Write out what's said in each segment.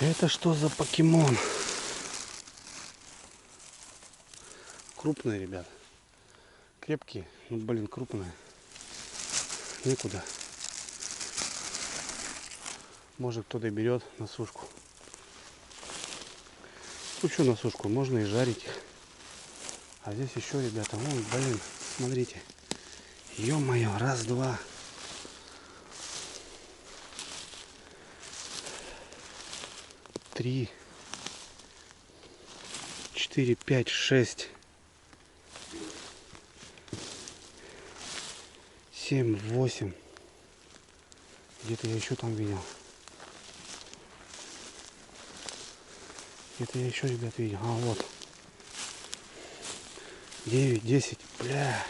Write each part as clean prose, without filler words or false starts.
Это что за покемон? Крупные, ребят. Крепкие, ну блин, крупные. Некуда. Может кто-то берет на сушку. Ну что на сушку, можно и жарить их. А здесь еще, ребята, вон, блин, смотрите. Ё-моё, раз, два. Три. 4, 5, 6. 7, 8. Где-то я еще там видел. Где-то я еще, ребят, видел. А, вот. 9, 10. Бля.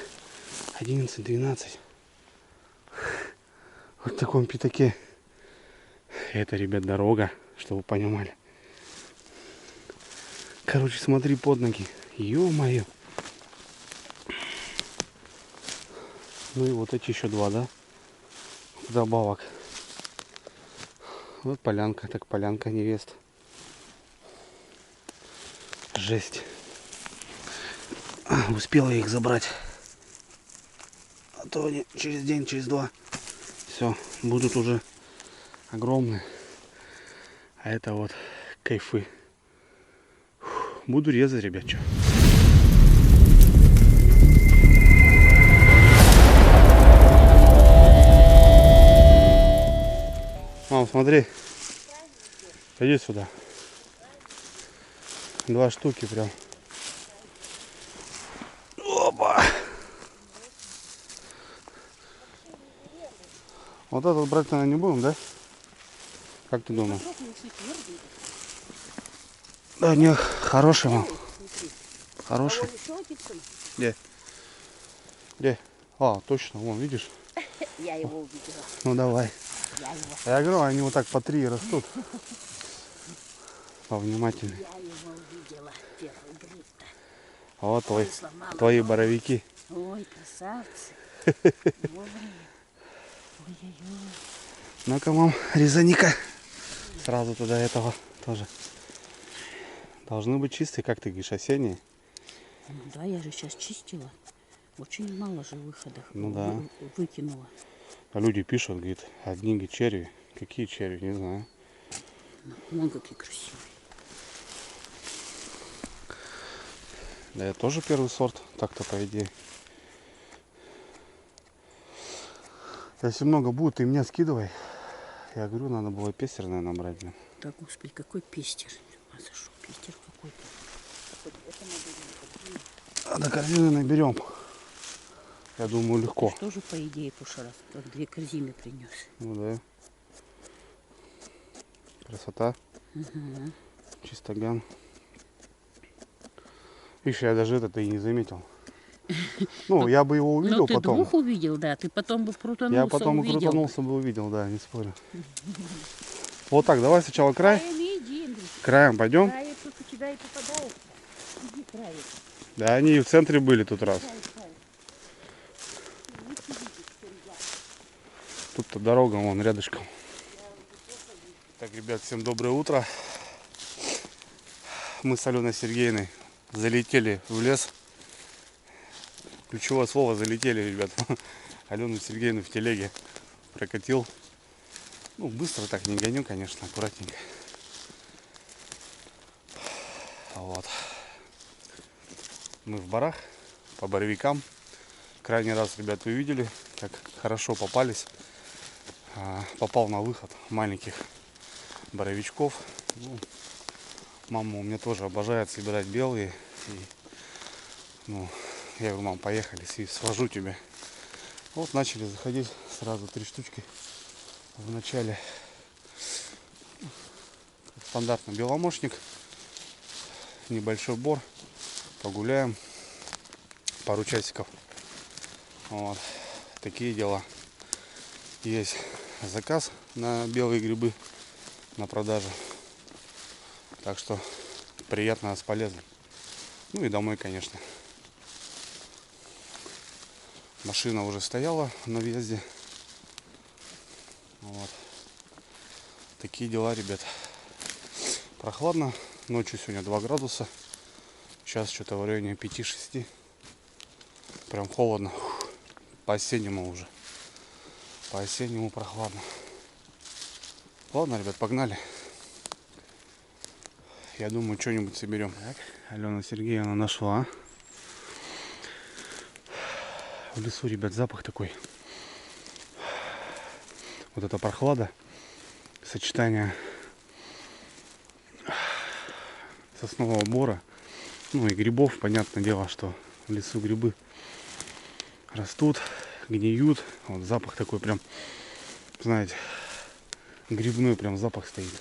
11, 12. Вот в таком пятаке. Это, ребят, дорога, чтобы вы понимали. Короче, смотри под ноги. Ё-моё. Ну и вот эти еще два, да? Добавок. Вот полянка. Так полянка невест. Жесть. Успела я их забрать. А то они через день, через два. Все, будут уже огромные. А это вот кайфы. Буду резать, ребят, что. Мам, смотри. Иди сюда. 2 штуки прям. Опа. Вот этот брать, наверное, не будем, да? Как ты думаешь? Да, не, хороший, мам. Хороший. Где? Где? А, точно, вон, видишь? Я его увидела. Ну давай. Я говорю, они вот так по 3 растут. Повнимательнее. Я его увидела. Первый гриб. Вот твои боровики. Ой, красавцы. Ой-ой-ой. Ну-ка, мам, резаника. Сразу туда этого тоже. Должны быть чистые, как ты говоришь, осенние. Ну да, я же сейчас чистила. Очень мало же выходов. Ну да. Выкинула. А люди пишут, говорит, одни говорит, черви. Какие черви, не знаю. Вон какие красивые. Да, я тоже первый сорт, так-то по идее. Если много будет, ты мне скидывай. Я говорю, надо было пестер, наверное, брать. Блин. Да, господи, какой пестер. А за что пестер какой-то? А до корзины наберем. Я думаю, легко. Что же, по идее, прошлый раз? Вот 2 корзины принес. Ну да. Красота. Угу. Чистоган. Видишь, я даже это и не заметил. Ну, я бы его увидел Ну, ты потом. 2 увидел, да. Ты потом бы крутанулся, Я потом увидел. крутанулся бы увидел, да, не спорю. Вот так, давай сначала край. Иди, Андрей. Краем пойдем. Край тут у тебя и попадает. Иди край. Да, они и в центре были тут раз. Тут-то дорога вон рядышком. Так, ребят, всем доброе утро. Мы с Аленой Сергеевной залетели в лес. Ключевое слово залетели, ребят. Алену Сергеевну в телеге прокатил. Ну, быстро так не гоню, конечно, аккуратненько. Вот. Мы в барах, по боровикам. Крайний раз, ребят, вы видели, как хорошо попались. Попал на выход маленьких боровичков. Ну, мама у меня тоже обожает собирать белые. И, ну, я говорю, мам, поехали, свожу тебя. Вот начали заходить сразу 3 штучки в начале. Стандартный беломошник. Небольшой бор. Погуляем. Пару часиков. Вот. Такие дела. Есть заказ на белые грибы на продажу. Так что приятно, с полезным. Ну и домой, конечно. Машина уже стояла на въезде. Вот. Такие дела, ребят. Прохладно. Ночью сегодня 2 градуса. Сейчас что-то в районе 5-6. Прям холодно. По-осеннему уже. По-осеннему прохладно. Ладно, ребят, погнали. Я думаю, что-нибудь соберем. Так, Алена Сергеевна нашла. В лесу, ребят, запах такой. Вот эта прохлада. Сочетание соснового бора. Ну и грибов. Понятное дело, что в лесу грибы растут, гниют. Вот запах такой прям, знаете, грибной прям запах стоит.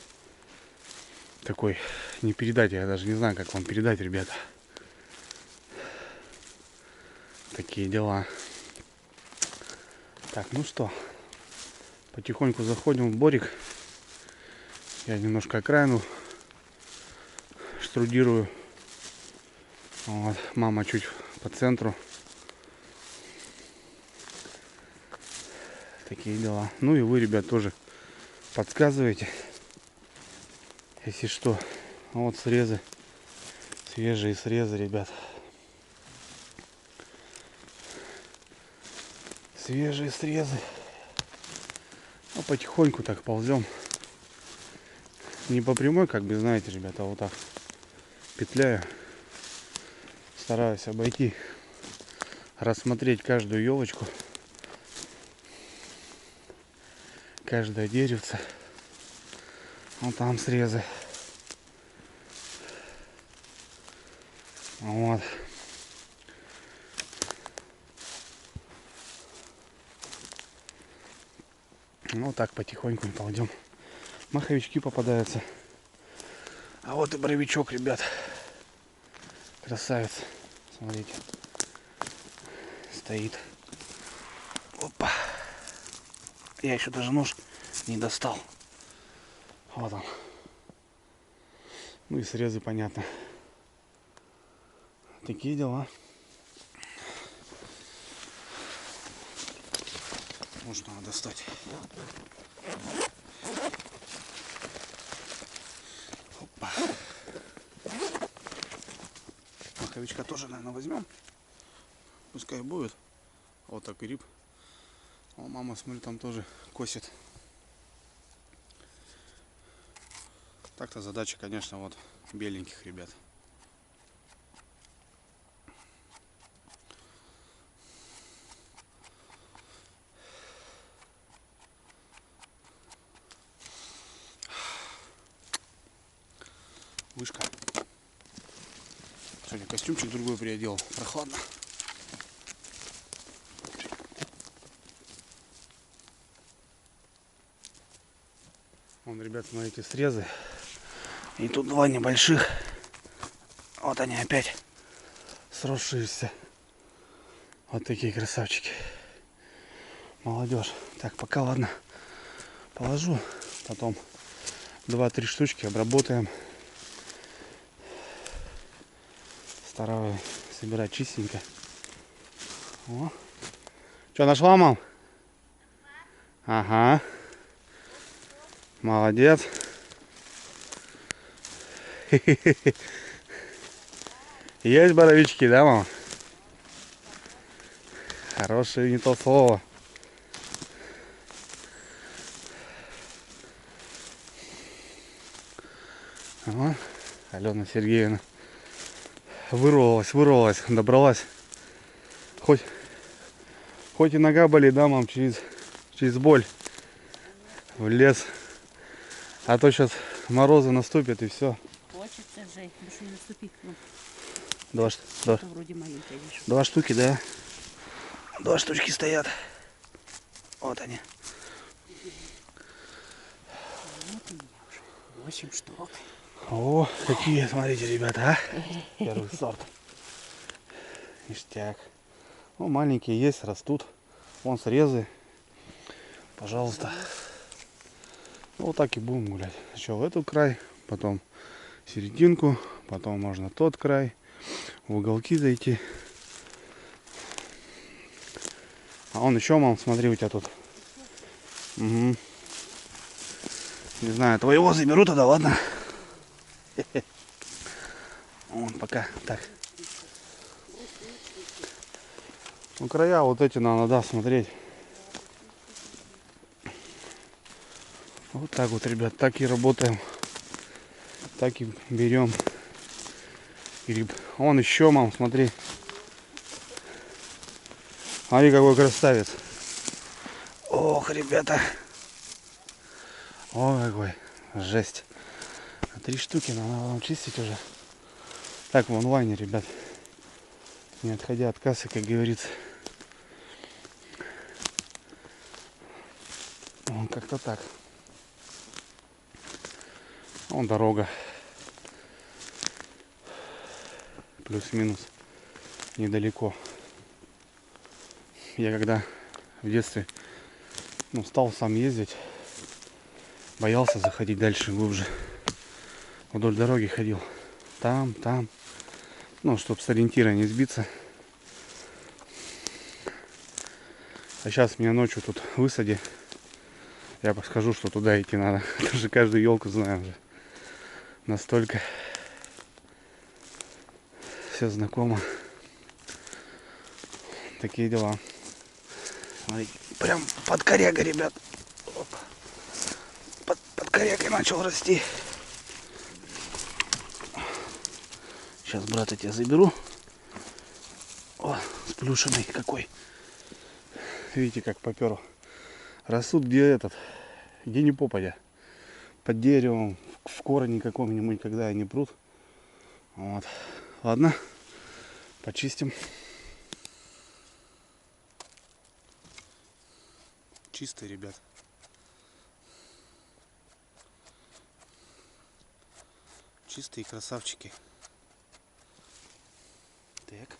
Такой, не передать, я даже не знаю, как вам передать, ребята. Такие дела. Так, ну что, потихоньку заходим в борик. Я немножко окраину штрудирую. Вот, мама чуть по центру. Такие дела. Ну и вы, ребят, тоже подсказывайте, если что. Вот срезы. Свежие срезы, ребят. Свежие срезы. Ну, потихоньку так ползем. Не по прямой, как бы, знаете, ребята, а вот так петляю. Стараюсь обойти, рассмотреть каждую елочку, каждое деревце. Вот там срезы. Вот. Ну так потихоньку пойдем. Маховички попадаются. А вот и боровичок, ребят. Красавец. Смотрите. Стоит. Опа. Я еще даже нож не достал. Вот он. Ну и срезы, понятно. Такие дела. Можно достать. Опа. Маховичка тоже, наверное, возьмем. Пускай будет. Вот так гриб. О, мама, смотри, там тоже косит. Так-то задача, конечно, вот беленьких, ребят. Вышка. Сегодня костюмчик другой приодел. Прохладно. Вон, ребят, смотрите, срезы. И тут два небольших. Вот они опять сросшиеся. Вот такие красавчики. Молодежь. Так, пока, ладно, положу. Потом 2-3 штучки обработаем. Стараюсь собирать чистенько. О. Что, нашла, мам? Ага. Молодец. Есть боровички, да, мама? Хорошие, не то слово. О, Алена Сергеевна вырвалась, добралась. Хоть и нога болит, да, мам, через боль в лес. А то сейчас морозы наступят и все. Хочется же, больше не наступит. Ну, Вроде маленькая, вижу. 2 штуки, да? 2 штучки стоят. Вот они. Вот у меня уже 8 штук. О, какие, смотрите, ребята, а? Первый сорт. Ништяк. Ну, маленькие есть, растут. Вон срезы. Пожалуйста. Ну, вот так и будем гулять. Сначала в этот край, потом серединку, потом можно тот край, в уголки зайти. А он еще, мам, смотри, у тебя тут. Угу. Не знаю, твоего заберу тогда, ладно? Вон пока так. Ну, края вот эти надо, смотреть. Вот так вот, ребят, так и работаем. Так и берем гриб. Вон еще, мам, смотри. Смотри, какой красавец. Ох, ребята. Ой, какой. Жесть. 3 штуки надо вам чистить уже. Так, в онлайне, ребят. Не отходя от кассы, как говорится. Вон как-то так. Вон дорога. Плюс-минус. Недалеко. Я когда в детстве стал сам ездить, боялся заходить дальше, глубже. Вдоль дороги ходил. Там. Чтобы с ориентира не сбиться. А сейчас меня ночью тут высади. Я скажу, что туда идти надо. Даже каждую елку знаю уже. Настолько все знакомо. Такие дела. Смотрите, прям под корягой, ребят. Опа. Под корягой начал расти. Сейчас, брат, я тебя заберу. О, сплюшенный какой. Видите, как попер. Растут где не попадя. Под деревом, в корне каком-нибудь, когда они прут. Вот. Ладно, почистим. Чистые, ребят. Чистые красавчики. Так.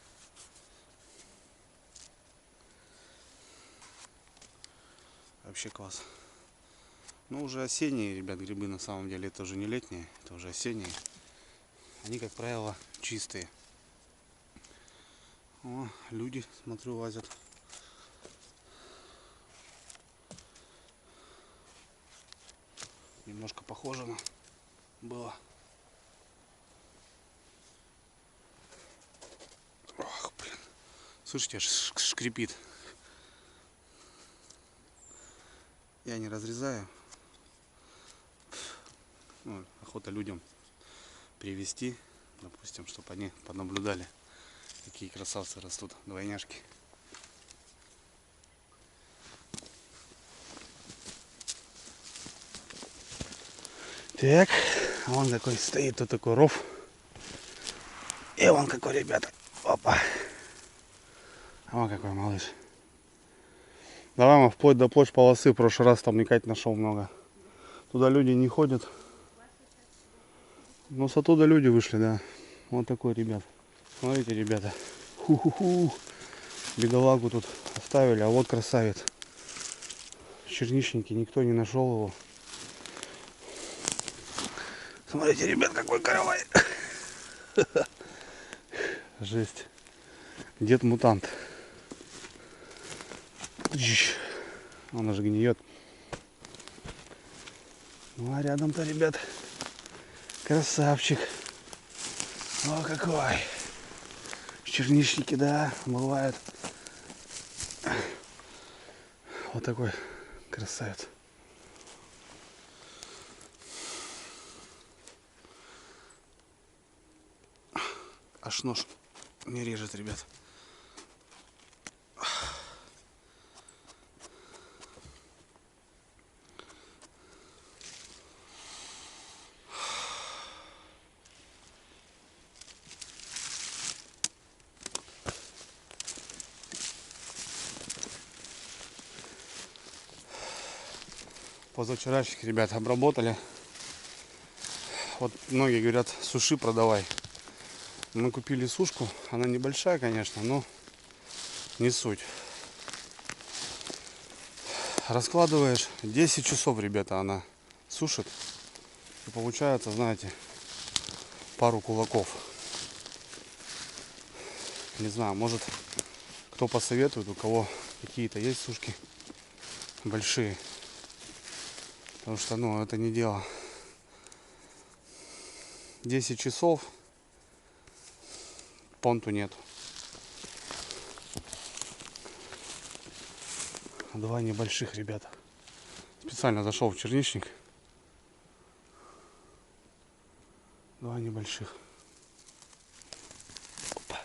Вообще класс. Ну, уже осенние, ребят, грибы на самом деле. Это уже не летние, это уже осенние. Они, как правило, чистые. О, люди, смотрю, лазят. Немножко похоже на было. Ох, блин. Слышите, аж шкрипит. Я не разрезаю. Охота людям привезти, допустим, чтобы они понаблюдали, какие красавцы растут, двойняшки. Так, вон какой стоит тут такой ров. И вон какой, ребята. Опа. Вон какой малыш. Давай мы вплоть до площадь полосы. В прошлый раз там Никать нашел много. Туда люди не ходят. Но с оттуда люди вышли, да. Вот такой, ребят. Смотрите, ребята. Ху-ху-ху. Бедолагу тут оставили, а вот красавец. Черничники, никто не нашел его. Смотрите, ребят, какой каравай. Жесть. Дед-мутант. Он уже гниет. Ну а рядом-то, ребят, красавчик. О, какой. Черничники, да, бывают. Вот такой красавец. Аж нож не режет, ребят. Позавчерашних, ребят, обработали. Вот многие говорят, суши продавай. Мы купили сушку. Она небольшая, конечно, но не суть. Раскладываешь 10 часов, ребята, она сушит. И получается, знаете, пару кулаков. Не знаю, может, кто посоветует, у кого какие-то есть сушки большие. Потому что, это не дело. 10 часов. Понту нет. Два небольших, ребята. Специально зашел в черничник. Два небольших. Опа.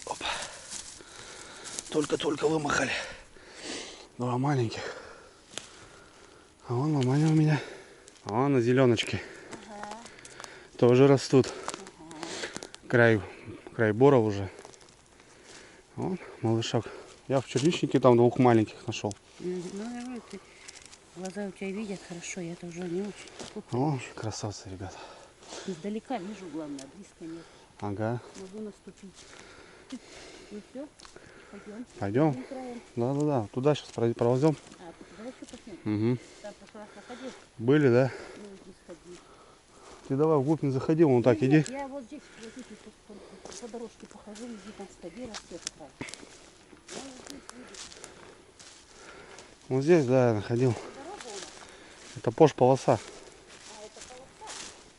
Опа. Только-только вымахали. Два маленьких. А вон маманя у меня. А вон на зеленочке. Ага. Тоже растут. Ага. Край бора уже. Вон малышок. Я в черничнике там двух маленьких нашел. Ну, я говорю, глаза у тебя видят хорошо, я-то уже не очень. О, красавцы, ребята. Издалека вижу, главное, близко нет. Ага. Могу наступить. Ну все, пойдем. Пойдем. Да. Туда сейчас провозем. А, давай еще посмотрим. Угу. Там в прошлый раз находил. Были, да? Ну, не сходи. Ты давай вглубь не заходи, вон так иди. Я вот здесь по дорожке похожу, везде там стаби растет. Вот здесь, да, я находил. Это полоса.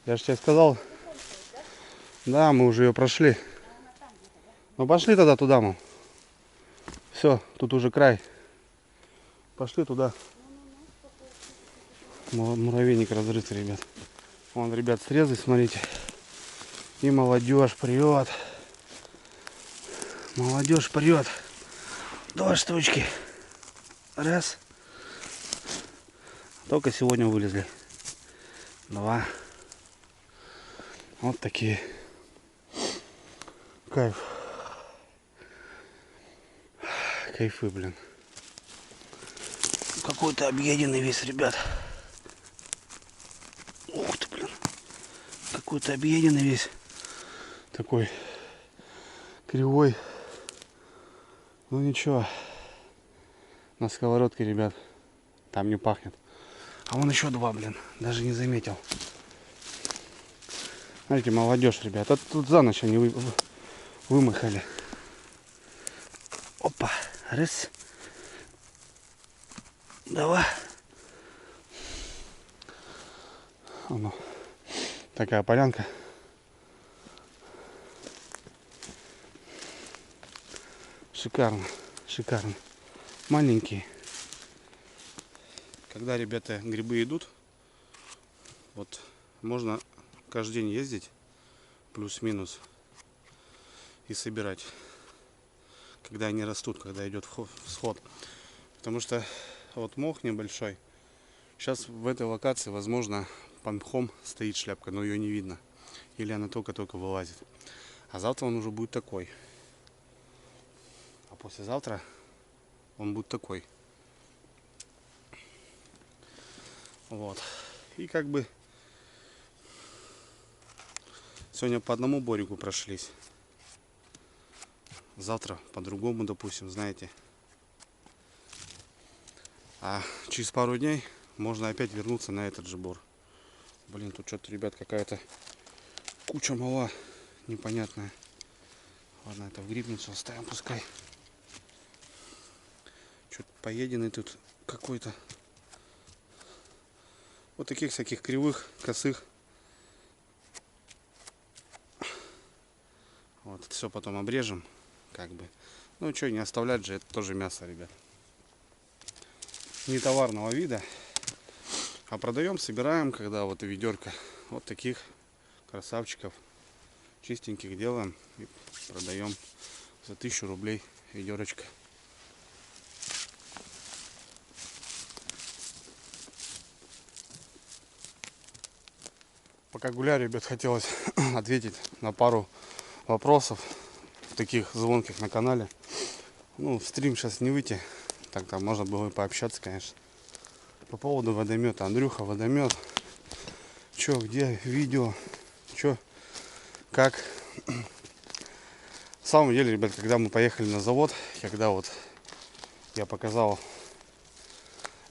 Я же тебе сказал. Да, мы уже ее прошли. Ну пошли тогда туда, мам. Все, тут уже край. Пошли туда. Муравейник разрытый, ребят. Вон, ребят, срезы, смотрите. И молодежь прет. Молодежь прет. Два штучки. Раз. Только сегодня вылезли. Два. Вот такие. Кайф. Кайфы, блин. Какой-то объеденный весь, ребят. Ух ты, блин. Какой-то объеденный весь. Такой кривой. Ну ничего. На сковородке, ребят. Там не пахнет. А вон еще два, блин. Даже не заметил. Смотрите, молодежь, ребят. А тут за ночь они вымахали. Опа. Раз. Два. Оно. Такая полянка. Шикарно. Шикарно. Маленькие. Когда, ребята, грибы идут, вот можно каждый день ездить, плюс-минус, и собирать, когда они растут, когда идет всход. Потому что вот мох небольшой. Сейчас в этой локации, возможно, под мхом стоит шляпка, но ее не видно. Или она только-только вылазит. А завтра он уже будет такой. А послезавтра он будет такой. Вот. И как бы сегодня по одному борику прошлись. Завтра по другому, допустим, знаете. А через пару дней можно опять вернуться на этот же бор. Блин, тут что-то, ребят, какая-то куча мала непонятная. Ладно, это в грибницу оставим, пускай. Что-то поеденный тут какой-то. Вот таких всяких кривых, косых. Вот, это все потом обрежем, как бы. Ну что, не оставлять же, это тоже мясо, ребят. Не товарного вида. А продаем, собираем, когда вот и ведерко. Вот таких красавчиков чистеньких делаем и продаем за 1000 рублей ведерочка. Пока гуляю, ребят, хотелось ответить на пару вопросов таких звонких на канале. Ну, в стрим сейчас не выйти, так там можно было и пообщаться, конечно. По поводу водомета. Андрюха, водомет. Чё, где видео? Чё, как? В самом деле, ребят, когда мы поехали на завод, когда вот я показал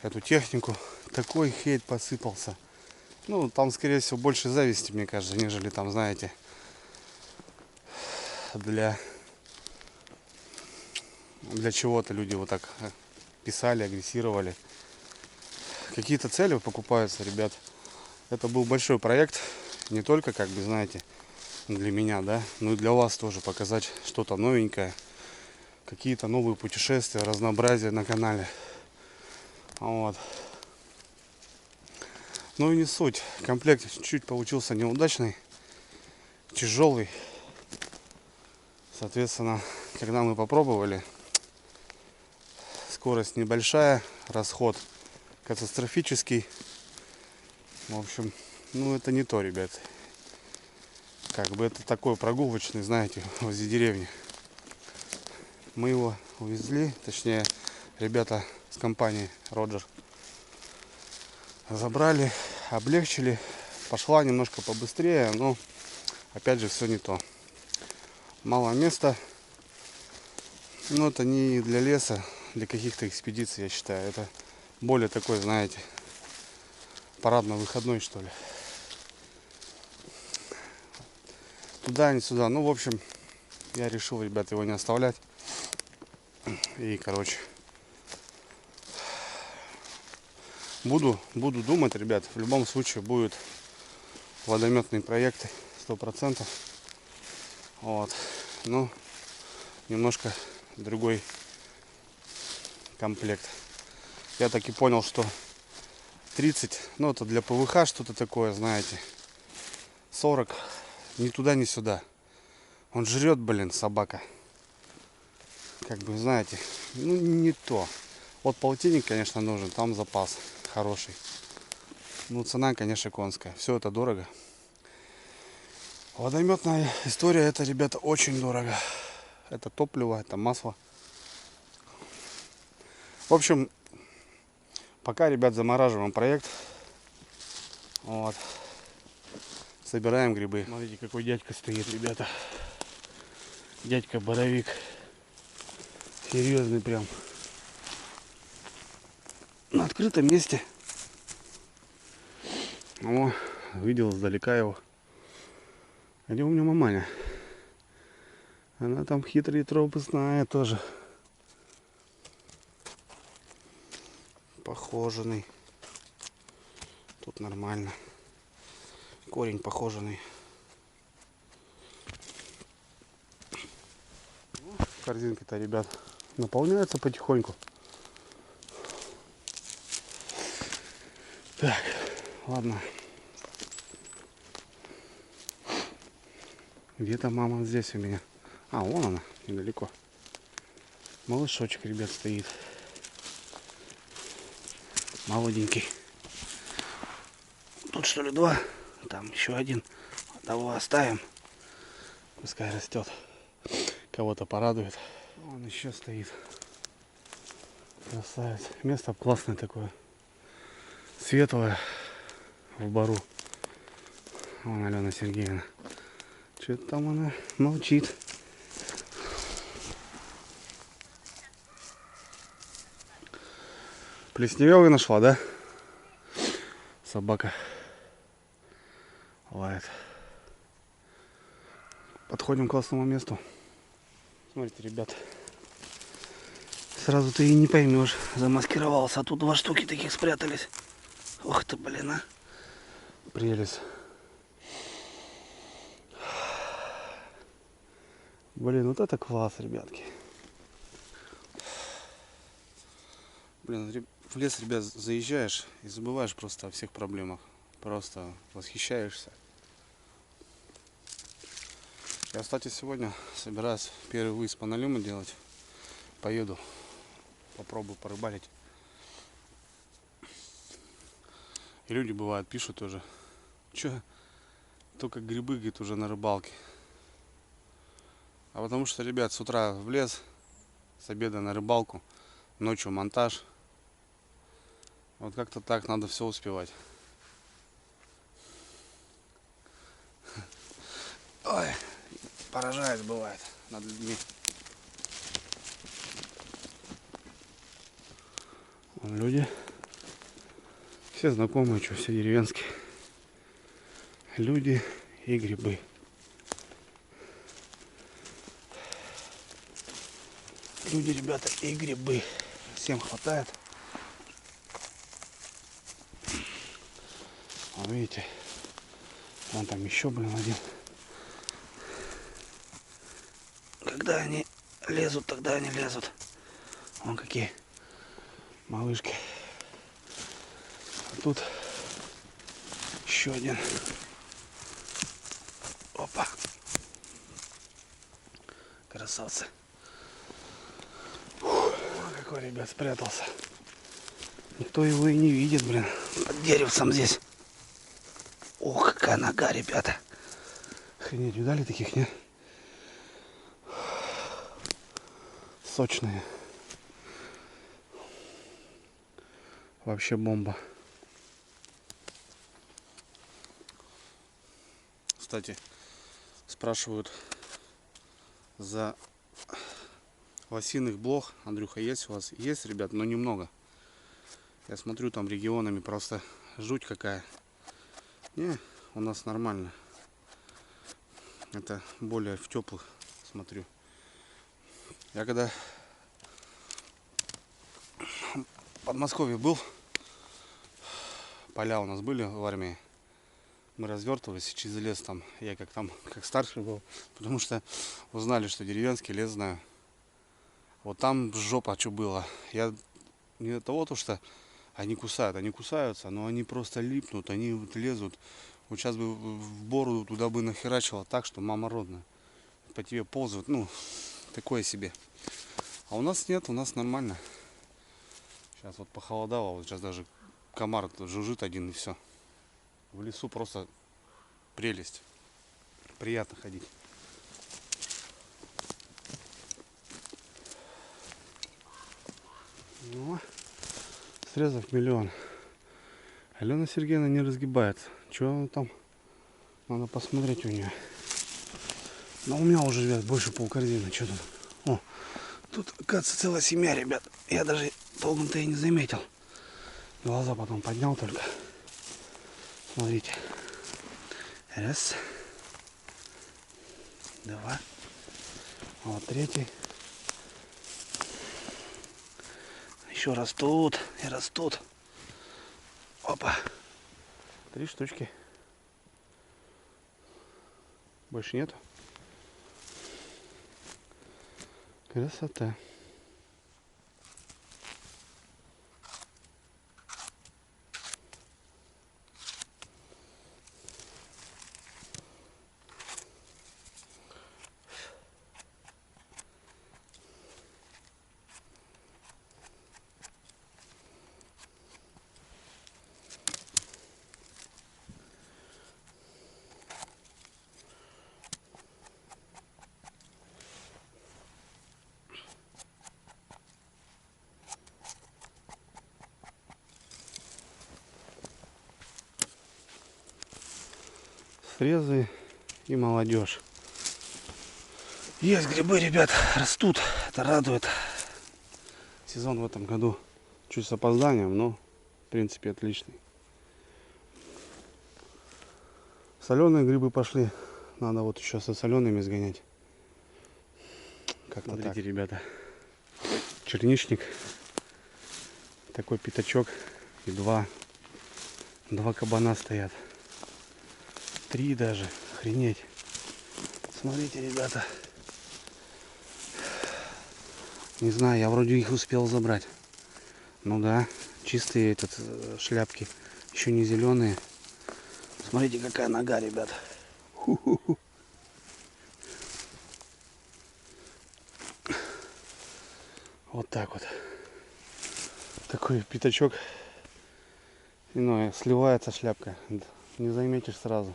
эту технику, такой хейт посыпался. Ну, там, скорее всего, больше зависти, мне кажется, нежели там, знаете, для чего-то люди вот так писали, агрессировали. Какие-то цели покупаются, ребят. Это был большой проект, не только, как бы, знаете, для меня, да, но и для вас тоже показать что-то новенькое, какие-то новые путешествия, разнообразие на канале. Вот. Ну и не суть. Комплект чуть-чуть получился неудачный, тяжелый. Соответственно, когда мы попробовали, скорость небольшая, расход катастрофический. В общем, ну это не то, ребят. Как бы это такой прогулочный, знаете, возле деревни. Мы его увезли, точнее, ребята с компании Роджер забрали, облегчили. Пошла немножко побыстрее, но опять же все не то. Мало места. Но это не для леса, для каких-то экспедиций, я считаю. Это более такой, знаете, парадно-выходной, что ли. Туда, не сюда. Ну, в общем, я решил, ребят, его не оставлять. И, короче, буду думать, ребят. В любом случае будет водометные проекты 100%. Вот. Ну, немножко другой комплект. Я так и понял, что 30, ну это для ПВХ что-то такое, знаете. 40, ни туда, ни сюда. Он жрет, блин, собака. Как бы, знаете, ну не то. Вот полтинник, конечно, нужен, там запас хороший. Ну, цена, конечно, конская. Все это дорого. Водометная история, это, ребята, очень дорого. Это топливо, это масло. В общем, пока, ребят, замораживаем проект. Вот. Собираем грибы. Смотрите, какой дядька стоит, ребята. Дядька Боровик. Серьезный прям. На открытом месте. О, видел издалека его. А где у меня маманя? Она там хитрые тропы знает тоже. Похоженный. Тут нормально. Корень похоженный. Корзинка-то, ребят, наполняется потихоньку. Так, ладно. Где-то мама здесь у меня. А, вон она, недалеко. Малышочек, ребят, стоит. Молоденький. Тут что ли два? Там еще один. Одного оставим. Пускай растет. Кого-то порадует. Он еще стоит. Красавец. Место классное такое. Светлое. В бару. Вон Алена Сергеевна. Что-то там она молчит. Плесневелый нашла, да? Собака лает. Подходим к классному месту. Смотрите, ребят. Сразу ты и не поймешь. Замаскировался. А тут два штуки таких спрятались. Ох ты, блин, а. Прелесть. Блин, вот это класс, ребятки. Блин, в лес, ребят, заезжаешь и забываешь просто о всех проблемах. Просто восхищаешься. Я, кстати, сегодня собираюсь первый выезд по Налиму делать. Поеду, попробую порыбалить. И люди бывают пишут тоже. Че, только грибы, говорит, уже на рыбалке. А потому что, ребят, с утра в лес, с обеда на рыбалку, ночью монтаж. Вот как-то так надо все успевать. Ой, поражает бывает над людьми. Вон люди. Все знакомые, что все деревенские. Люди и грибы. Люди, ребята, и грибы. Всем хватает. Вот видите, вон там еще, блин, один. Когда они лезут, тогда они лезут. Вон какие малышки. А тут еще один. Опа. Красавцы. Фух, какой, ребят, спрятался. Никто его и не видит, блин. Под деревцем здесь. Ох, какая нога, ребята. Охренеть, видали таких, нет? Сочные. Вообще бомба. Кстати, спрашивают за лосиных блох. Андрюха, есть у вас? Есть, ребят, но немного. Я смотрю, там регионами просто жуть какая. Не, у нас нормально. Это более в теплых, смотрю. Я когда в Подмосковье был, поля у нас были в армии, мы развертывались через лес там, я как старший был, потому что узнали, что деревенский лес знаю. Вот там жопа, что было. Я не от того, что они кусаются, но они просто липнут, они вот лезут. Вот сейчас бы в бороду туда бы нахерачило так, что мама родная. По тебе ползают, ну, такое себе. А у нас нет, у нас нормально. Сейчас вот похолодало, вот сейчас даже комар жужжит один и все. В лесу просто прелесть. Приятно ходить. Ну, срезов миллион. Алена Сергеевна не разгибается. Что там? Надо посмотреть у нее. Но у меня уже, ребят, больше полкорзины. Что тут? О, тут, оказывается, целая семья, ребят. Я даже толком-то и не заметил. Глаза потом поднял только. Смотрите. Раз. Два. Вот третий. Еще растут и растут. Опа. 3 штучки. Больше нету. Красота. Срезы и молодежь. Есть грибы, ребят, растут. Это радует. Сезон в этом году чуть с опозданием, но в принципе отличный. Соленые грибы пошли. Надо вот еще со солеными сгонять. Как-то смотрите, так, ребята. Черничник. Такой пятачок. И два кабана стоят. 3 даже. Охренеть. Смотрите, ребята. Не знаю, я вроде их успел забрать. Ну да, чистые шляпки. Еще не зеленые. Смотрите, какая нога, ребят. Ху-ху-ху. Вот так вот. Такой пятачок. Ну, сливается шляпка. Не заметишь сразу.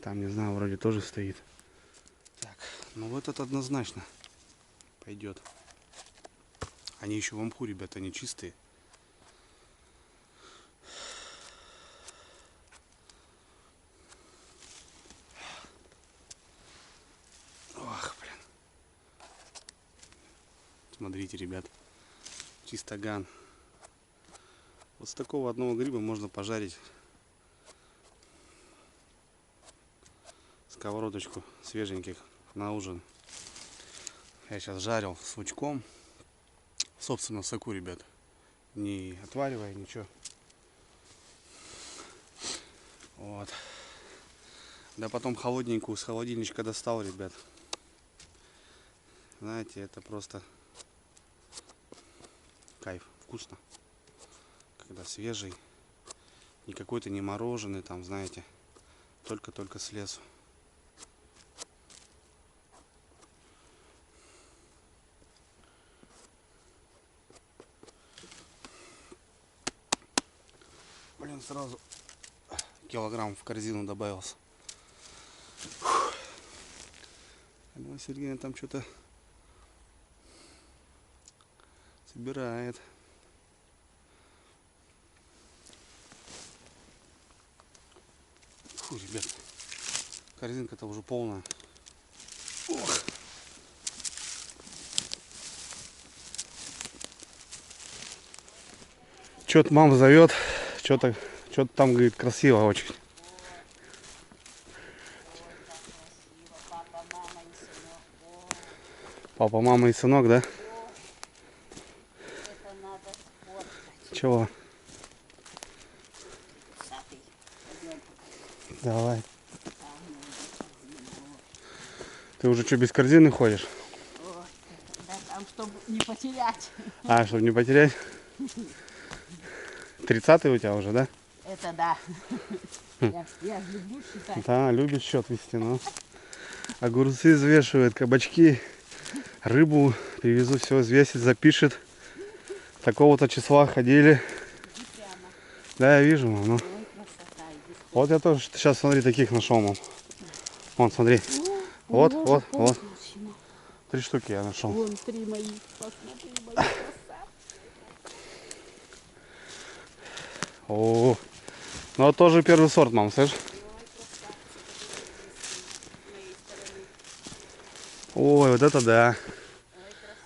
Там, не знаю, вроде тоже стоит. Так, ну вот этот однозначно пойдет. Они еще в мху, ребята, они чистые. Ох, блин. Смотрите, ребят. Чистоган. Вот с такого одного гриба можно пожарить сковородочку свеженьких на ужин. Я сейчас жарил с лучком. Собственно, в соку, ребят. Не отваривая, ничего. Вот. Да потом холодненькую с холодильничка достал, ребят. Знаете, это просто кайф, вкусно. Когда свежий, не какой-то не мороженый, там, знаете, только-только с лесу. Блин, сразу килограмм в корзину добавился. Алена Сергеевна там что-то собирает. Фу, ребят, корзинка-то уже полная. Ох. Что-то мама зовет, что-то там, говорит, красиво очень. Папа, мама и сынок, да? Это надо сфоткать. Чего? Сатый. Пойдем. Давай. Ты уже что, без корзины ходишь? Вот. Да, там, чтобы не потерять. А, чтобы не потерять? 30-й у тебя уже, да? Это да. Я люблю считать. Да, любит счет вести, но огурцы взвешивает, кабачки, рыбу привезу, все взвесит, запишет. Такого-то числа ходили. Иди прямо. Да, я вижу, мам. Ну. Ой, красота. Иди. Вот я тоже сейчас, смотри, таких нашел, мам. Вон, смотри. Вот, вот, вот. 3 штуки я нашел. Вон 3 мои. Посмотри, мои красавцы. О, ну это тоже первый сорт, мам, слышишь? Ой, вот это да.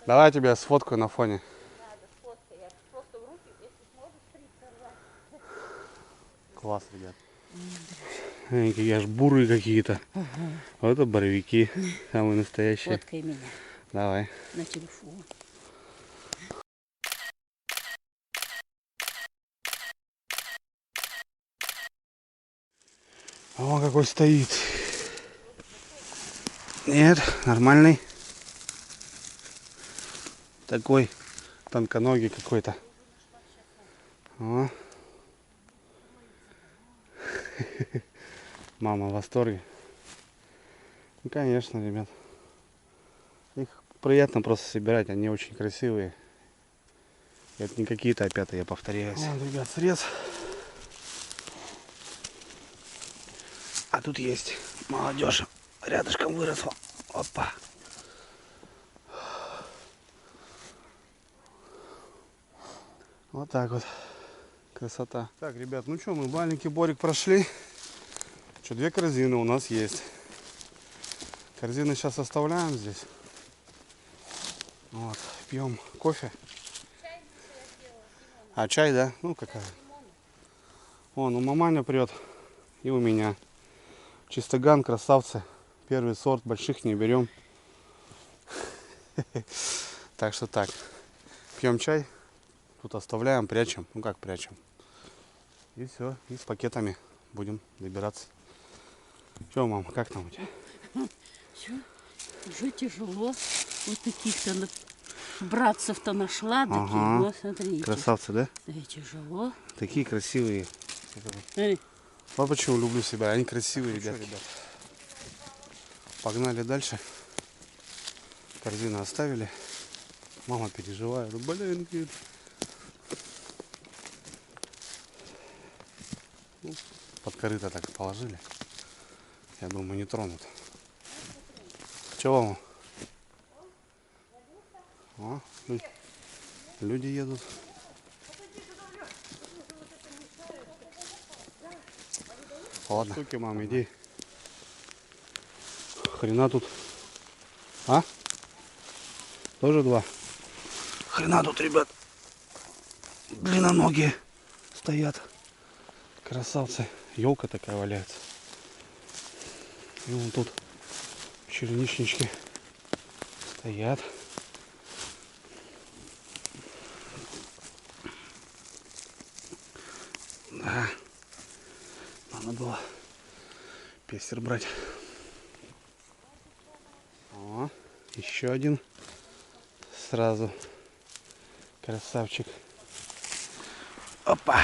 Давай я тебя сфоткаю на фоне. Надо, фоткай. Я просто в руки, если сможешь, 3 сорвать. Класс, ребят. Какие аж бурые какие-то. Вот это боровики. Самые настоящие. Фоткай меня Давай. на телефон. О, какой стоит. Нет, нормальный. Такой тонконогий какой-то. О. Мама в восторге. Ну, конечно, ребят. Их приятно просто собирать, они очень красивые. Это не какие-то опята, я повторяюсь. Вот, ребят, срез. А тут есть молодежь. Рядышком выросла. Опа. Вот так вот. Красота. Так, ребят, ну что, мы маленький борик прошли. Что, 2 корзины у нас есть. Корзины сейчас оставляем здесь. Вот, пьем кофе. А, чай, да? Ну, какая. Вон, у маманя прет. И у меня. Чистоган, красавцы. Первый сорт, больших не берем. Так что так. Пьем чай. Тут оставляем, прячем. Ну как прячем. И все. И с пакетами будем добираться. Че, мам, как там у тебя? Все, уже тяжело. Вот таких-то братцев-то нашла. Такие. Ага. Вот, смотрите. Красавцы, да? Да, тяжело. Такие красивые. Смотри. Вот почему люблю себя. Они красивые, ребят. Погнали дальше. Корзину оставили. Мама переживает. Блин, говорит. Ну, под корыто так положили. Я думаю, не тронут. Чего, мама? О, люди едут. Ладно. Штуки, мам, иди. Хрена тут. А? Тоже 2. Хрена тут, ребят. Длинноногие стоят. Красавцы. Елка такая валяется. И вон тут черничнички стоят. Да. Надо было пестер брать. О, еще один. Сразу. Красавчик. Опа.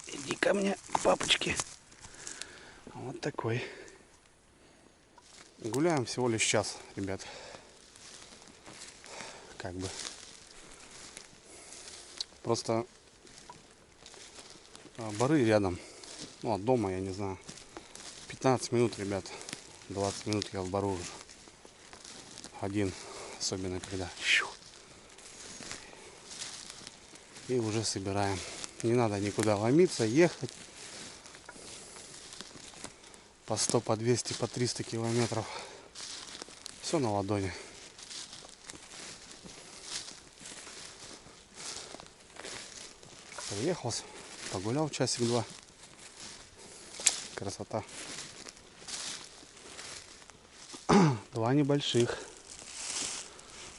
Иди ко мне, папочки. Вот такой. Гуляем всего лишь час, ребят. Как бы. Просто бары рядом. Ну, от дома, я не знаю. 15 минут, ребят. 20 минут я в бару уже. Один. Особенно когда. И уже собираем. Не надо никуда ломиться, ехать. По 100, по 200, по 300 километров. Все на ладони. Приехался, погулял часик-два. Красота. Два небольших.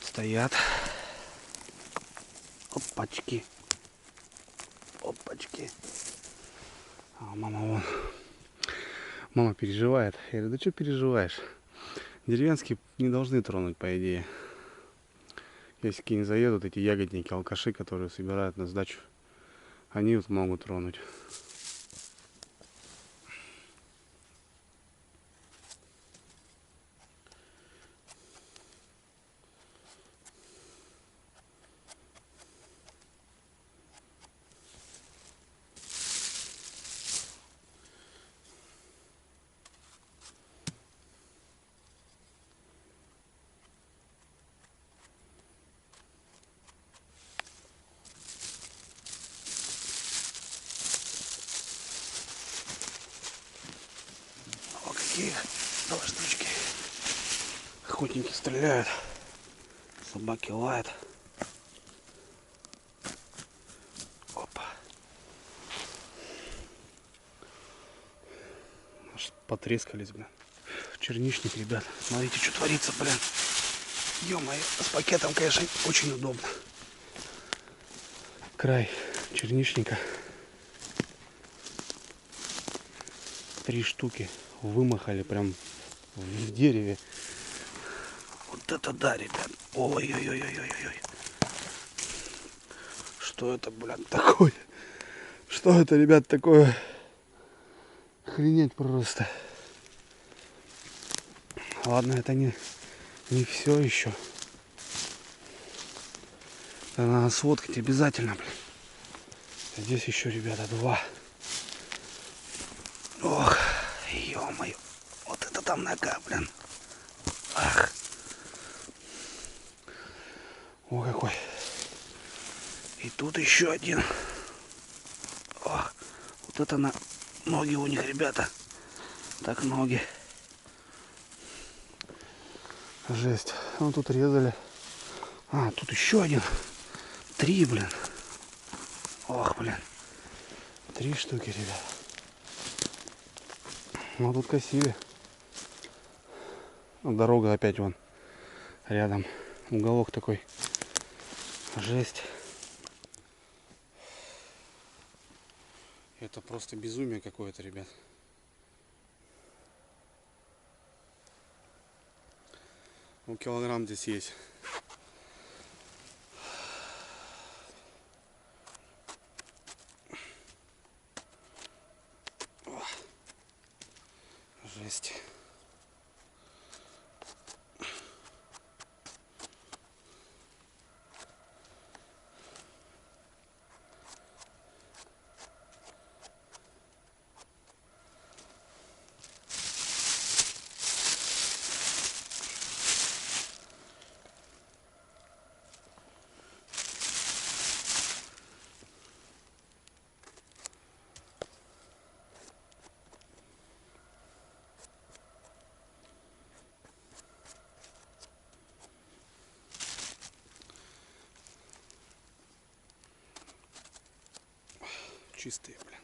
Стоят. Опачки. Опачки. А мама вон. Мама переживает. Я говорю, да что переживаешь? Деревенские не должны тронуть, по идее. Если какие-нибудь заедут, эти ягодники, алкаши, которые собирают на сдачу, они вот могут тронуть. О, какие два штучки. Охотники стреляют. Собаки лают. Опа. Аж потрескались, блин. Черничник, ребят. Смотрите, что творится, блин. Ё-моё, с пакетом, конечно, очень удобно. Край черничника. 3 штуки вымахали прям в дереве. Вот это да, ребят. Ой-ой-ой-ой-ой-ой. Что это, блядь, такое? Что это, ребят, такое? Охренеть просто. Ладно, это не все еще. Это надо сфоткать обязательно, блин. Здесь еще, ребята, 2. Ох, ё-моё. Вот это там нога, блин. Ах. О, какой. И тут еще один. Ох, вот это ноги у них, ребята. Так ноги. Жесть. Ну тут резали. А, тут еще один. 3, блин. Ох, блин. 3 штуки, ребят. Ну тут косили. Дорога опять вон рядом. Уголок такой. Жесть. Это просто безумие какое-то, ребят. Ну, килограмм здесь есть. Жесть. Чистые, блин.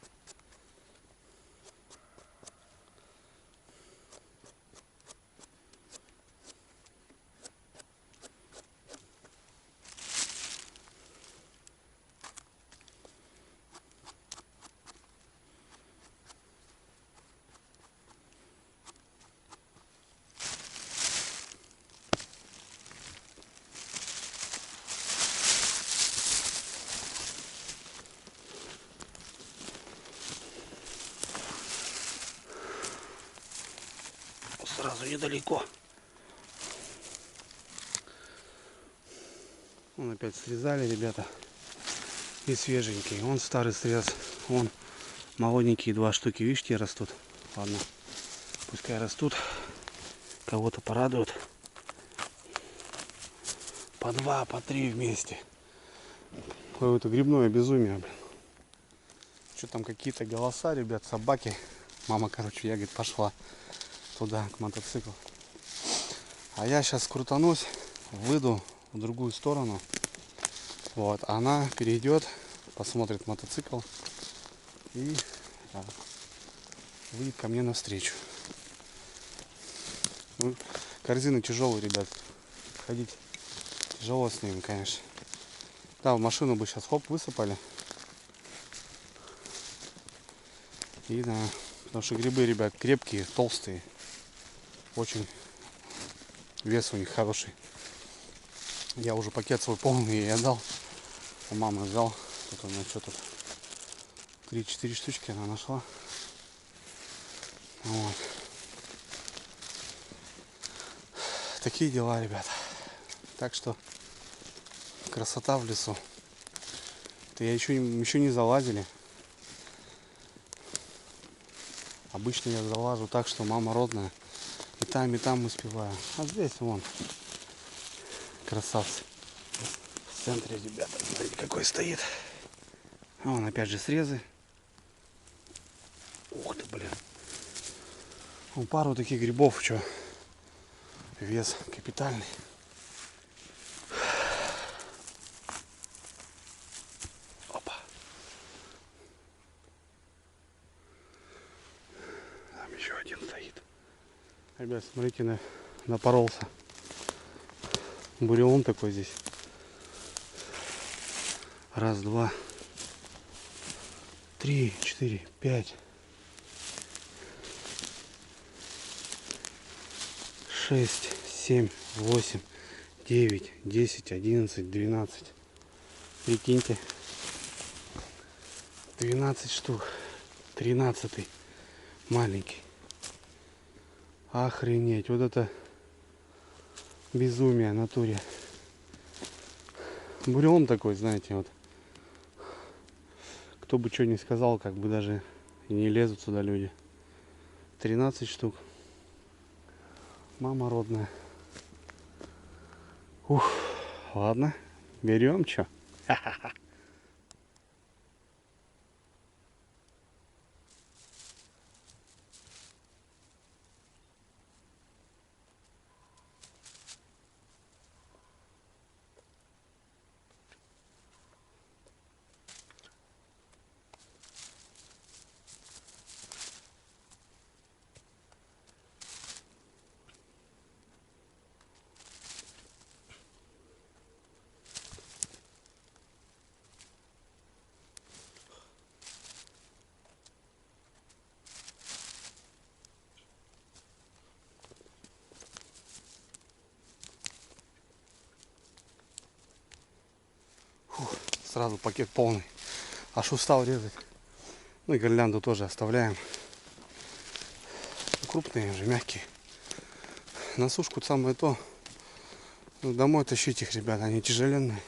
сразу недалеко. Вон опять срезали, ребята. И свеженький. Вон старый срез. Вон молоденькие 2 штуки. Видите, растут. Ладно. Пускай растут. Кого-то порадуют. По 2, по 3 вместе. Какое-то грибное безумие, блин. Что там какие-то голоса, ребят, собаки. Мама, короче, я, говорит, пошла туда, к мотоциклу. А я сейчас крутанусь, выйду в другую сторону. Вот, она перейдет, посмотрит мотоцикл и выйдет ко мне навстречу. Ну, корзины тяжелые, ребят. Ходить тяжело с ними, конечно. Да, в машину бы сейчас хоп высыпали. И да, потому что грибы, ребят, крепкие, толстые. Очень вес у них хороший. Я уже пакет свой полный ей отдал. У мамы взял. Тут у меня что тут 3-4 штучки она нашла. Вот. Такие дела, ребят. Так что красота в лесу. Это я еще не залазили. Обычно я залажу так, что мама родная. И там успеваю. А здесь вон. Красавцы. В центре, ребята. Смотрите, какой стоит. А вон опять же срезы. Ух ты, блин. Вон пару таких грибов, что вес капитальный. Опа. Там еще один стоит. Ребят, смотрите, напоролся. Бурелом такой здесь. Раз, два, 3, 4, 5, 6, 7, 8, 9, 10, 11, 12. Прикиньте. 12 штук. 13 маленький. Охренеть. Вот это безумие в натуре. Бурелом такой, знаете, вот. Кто бы что ни сказал, как бы даже и не лезут сюда люди. 13 штук. Мама родная. Ух, ладно, берем что. Сразу пакет полный. Аж устал резать. Ну и гирлянду тоже оставляем. Крупные уже, мягкие. На сушку самое то. Домой тащить их, ребята, они тяжеленные.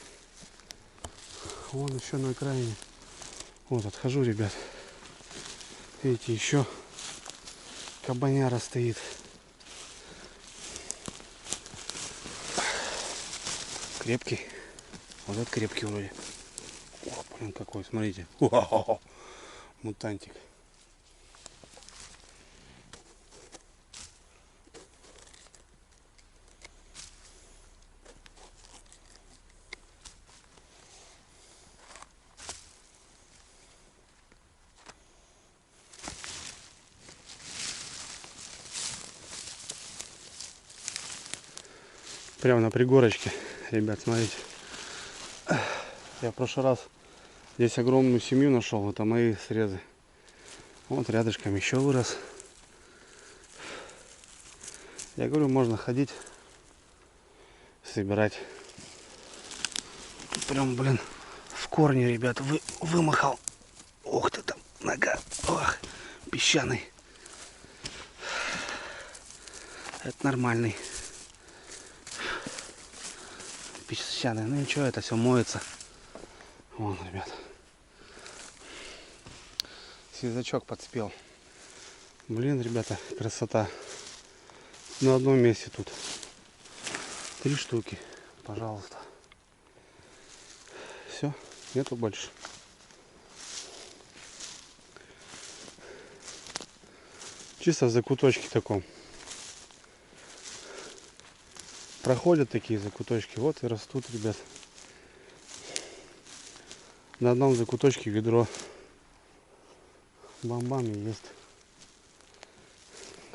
Вон еще на окраине. Вот, отхожу, ребят. Видите, еще кабаняра стоит. Крепкий. Вот этот крепкий вроде. О, блин, какой, смотрите. О-о-о-о. Мутантик. Прямо на пригорочке, ребят, смотрите. Я в прошлый раз здесь огромную семью нашел. Это мои срезы. Вот рядышком еще вырос. Я говорю, можно ходить, собирать. Прям, блин, в корне, ребят, вымахал. Ух ты, там нога. Ох, песчаный. Это нормальный. Песчаный. Ну ничего, это все моется. Вон, ребят. Связачок подспел. Блин, ребята, красота. На одном месте тут 3 штуки. Пожалуйста. Все, нету больше. Чисто в закуточке таком. Проходят такие закуточки. Вот и растут, ребят. На одном закуточке ведро бомбами есть.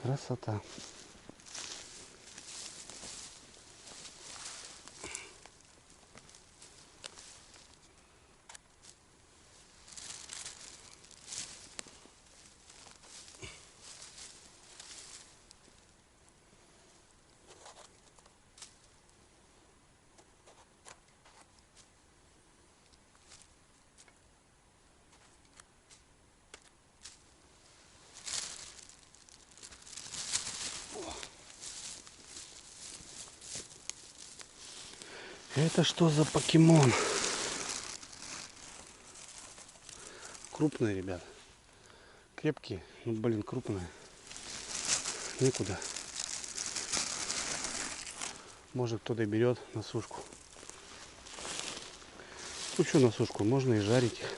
Красота. Это что за покемон? Крупные, ребят. Крепкие. Ну, блин, крупные. Некуда. Может, кто-то берет на сушку. Ну, что на сушку? Можно и жарить их.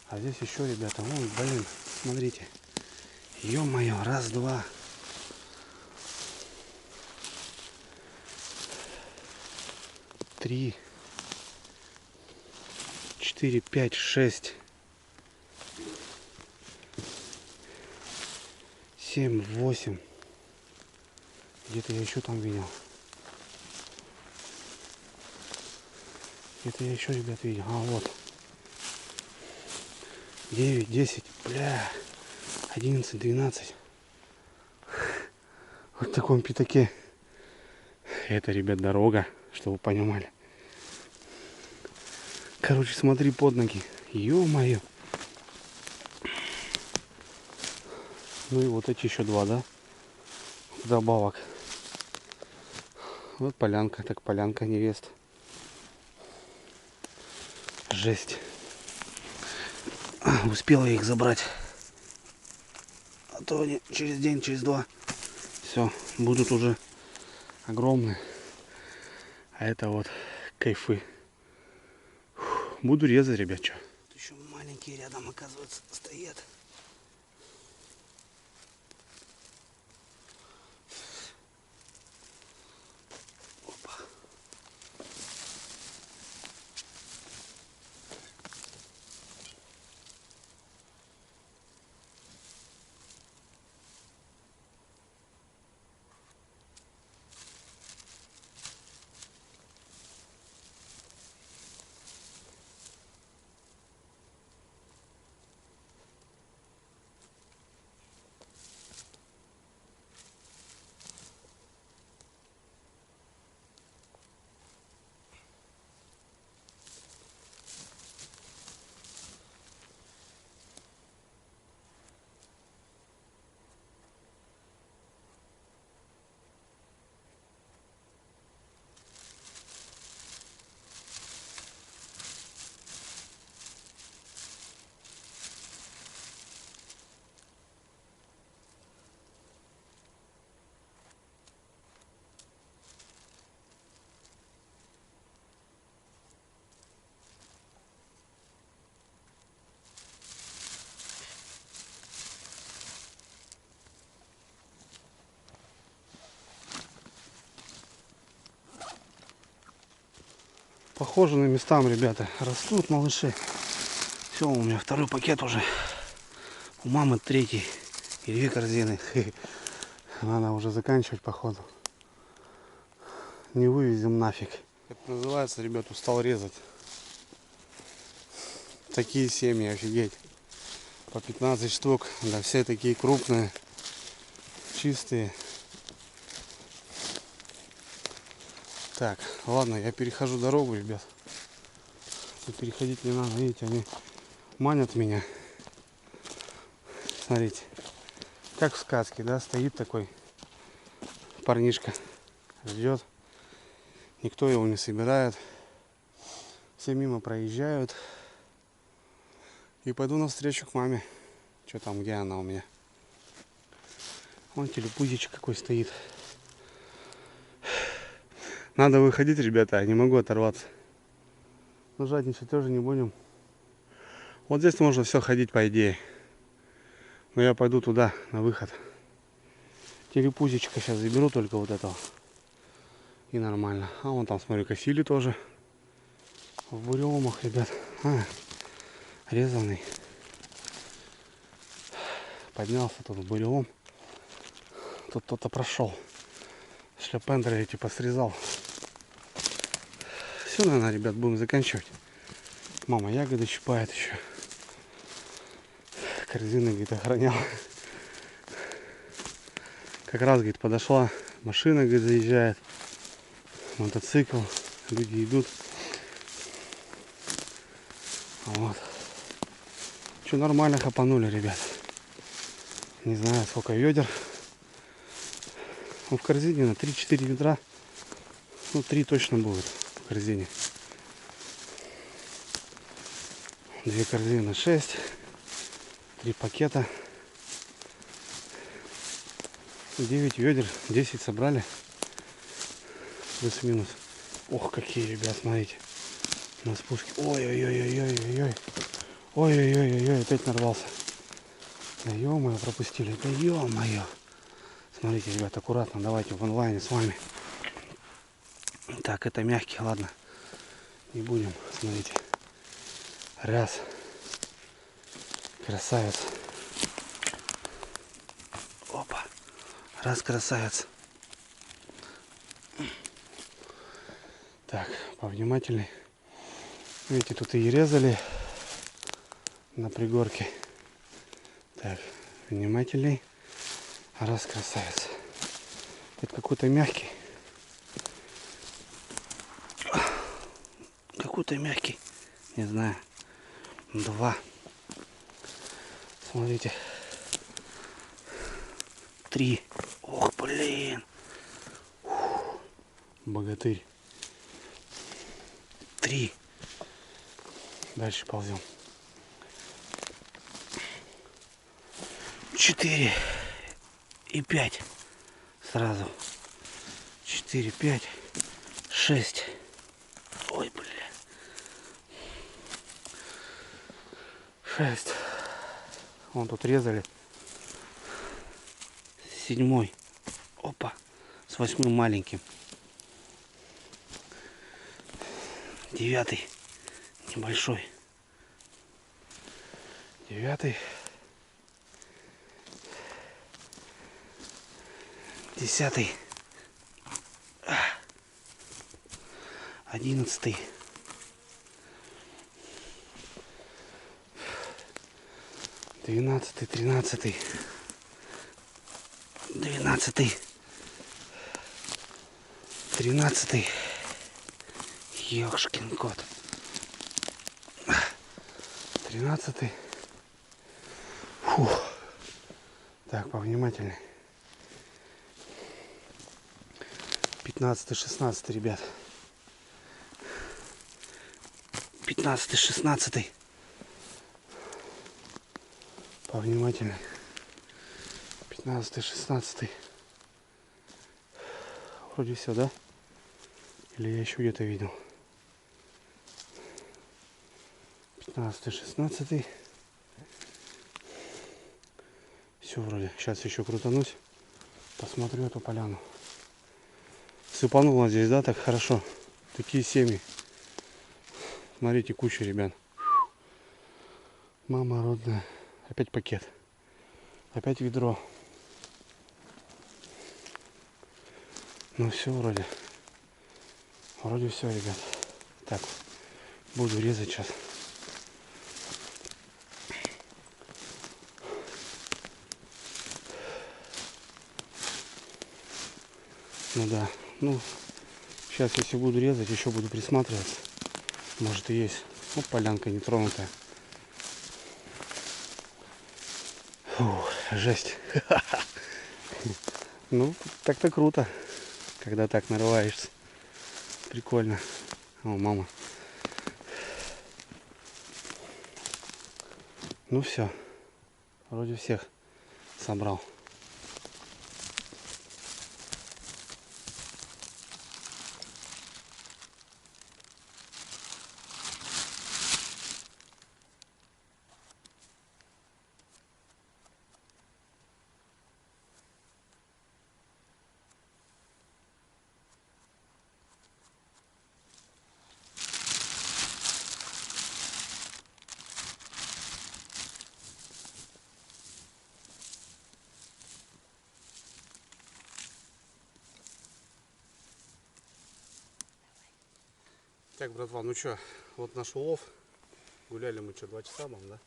А здесь еще, ребята, вон, блин, смотрите. Ё-моё, раз, два. 3, 4, 5, 6, 7, 8. Где-то я еще там видел. Где-то я еще, ребят, видел. А, вот. 9, 10, бля. 11, 12. Вот в таком пятаке. Это, ребят, дорога, чтобы вы понимали. Короче, смотри под ноги. Ё-моё. Ну и вот эти еще 2, да? Добавок. Вот полянка, так полянка невест. Жесть. Успела я их забрать. А то они через день, через 2. Все, будут уже огромные. А это вот кайфы. Буду резать, ребят, что. Еще маленькие рядом, оказывается, стоят. Опа. Похоже на местам, ребята. Растут малыши. Все, у меня второй пакет уже. У мамы 3 и 2 корзины. Надо уже заканчивать, походу. Не вывезем нафиг. Это называется, ребят, устал резать. Такие семьи, офигеть. По 15 штук. Да, все такие крупные. Чистые. Так, ладно, я перехожу дорогу, ребят. Тут переходить не надо, видите, они манят меня. Смотрите, как в сказке, да, стоит такой парнишка ждет. Никто его не собирает. Все мимо проезжают. И пойду навстречу к маме. Что там, где она у меня? Вон телепузичек какой стоит. Надо выходить, ребята, я не могу оторваться. Но жадничать тоже не будем. Вот здесь можно все ходить, по идее. Но я пойду туда, на выход. Телепузичка сейчас заберу только вот этого. И нормально. А вон там, смотрю, косили тоже. В буреломах, ребят. Резанный. Поднялся тут в бурелом. Тут кто-то прошел. Шляпендры эти посрезал. Все, наверное, ребят, будем заканчивать. Мама ягоды щипает еще. Корзина, говорит, охранял. Как раз, говорит, подошла машина, говорит, заезжает. Мотоцикл. Люди идут. Вот. Что, нормально хапанули, ребят. Не знаю, сколько ведер. Ну, в корзине на 3-4 ведра. Ну, 3 точно будет в корзине. 2 корзины на 6. 3 пакета. 9 ведер. 10 собрали. Плюс-минус. Ох, какие, ребят, смотрите. На спуске. Ой-ой-ой-ой-ой-ой. Ой-ой-ой-ой-ой. Опять нарвался. Да ё-моё, пропустили. Да ё-моё. Смотрите, ребят, аккуратно. Давайте в онлайне с вами. Так, это мягкий, ладно. Не будем. Смотрите. Раз. Красавец. Опа. Раз, красавец. Так, повнимательней. Видите, тут и резали на пригорке. Так, внимательней. Раз, красавец. Это какой-то мягкий. Какой-то мягкий. Не знаю. 2. Смотрите. 3. Ох, блин. Богатырь. 3. Дальше ползем. 4 и 5. Сразу. 4, 5, 6. Ой, бля. 6. Вон тут резали. 7. Опа. С 8 маленьким. 9. Небольшой. 9. 10. 11. 12, 13. 12. 13. Ёшкин кот. 13. Фух. Так, повнимательней. 15, 16, ребят. 15, 16. Повнимательней. 15, 16. Вроде все, да? Или я еще где-то видел? 15, 16. Все вроде. Сейчас еще крутанусь. Посмотрю эту поляну. Сыпануло здесь, да, так хорошо. Такие семьи. Смотрите, куча, ребят. Мама родная. Опять пакет. Опять ведро. Ну все вроде. Вроде все, ребят. Так, буду резать сейчас. Ну да. Ну, сейчас если буду резать, еще буду присматриваться. Может и есть. Вот полянка нетронутая. Фу, жесть. Ну, так-то круто, когда так нарываешься. Прикольно. О, мама. Ну все, вроде всех собрал. Так, братва, ну что, вот наш улов. Гуляли мы что, 2 часа, мам, да?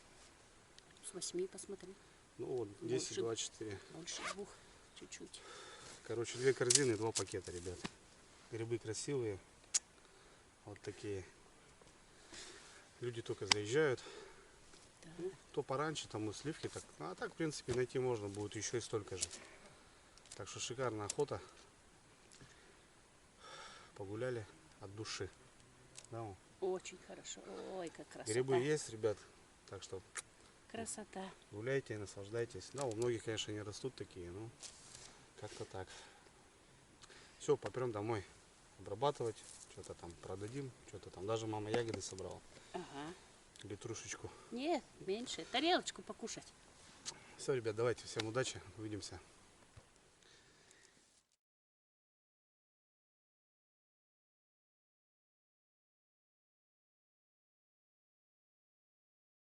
С 8 посмотри. Ну вот, 10-24. Больше 2 чуть-чуть. Короче, 2 корзины, 2 пакета, ребят. Грибы красивые. Вот такие. Люди только заезжают. Да. Ну, кто пораньше, там и сливки. Так. А так, в принципе, найти можно будет еще и столько же. Так что шикарная охота. Погуляли от души. Да, мам? Очень хорошо. Ой, как красота. Грибы есть, ребят. Так что Красота. гуляйте, наслаждайтесь. Да, у многих, конечно, не растут такие, но как-то так. Все, попрем домой обрабатывать. Что-то там продадим. Что-то там. Даже мама ягоды собрала. Ага. Литрушечку. Нет, меньше. Тарелочку покушать. Все, ребят, давайте. Всем удачи. Увидимся.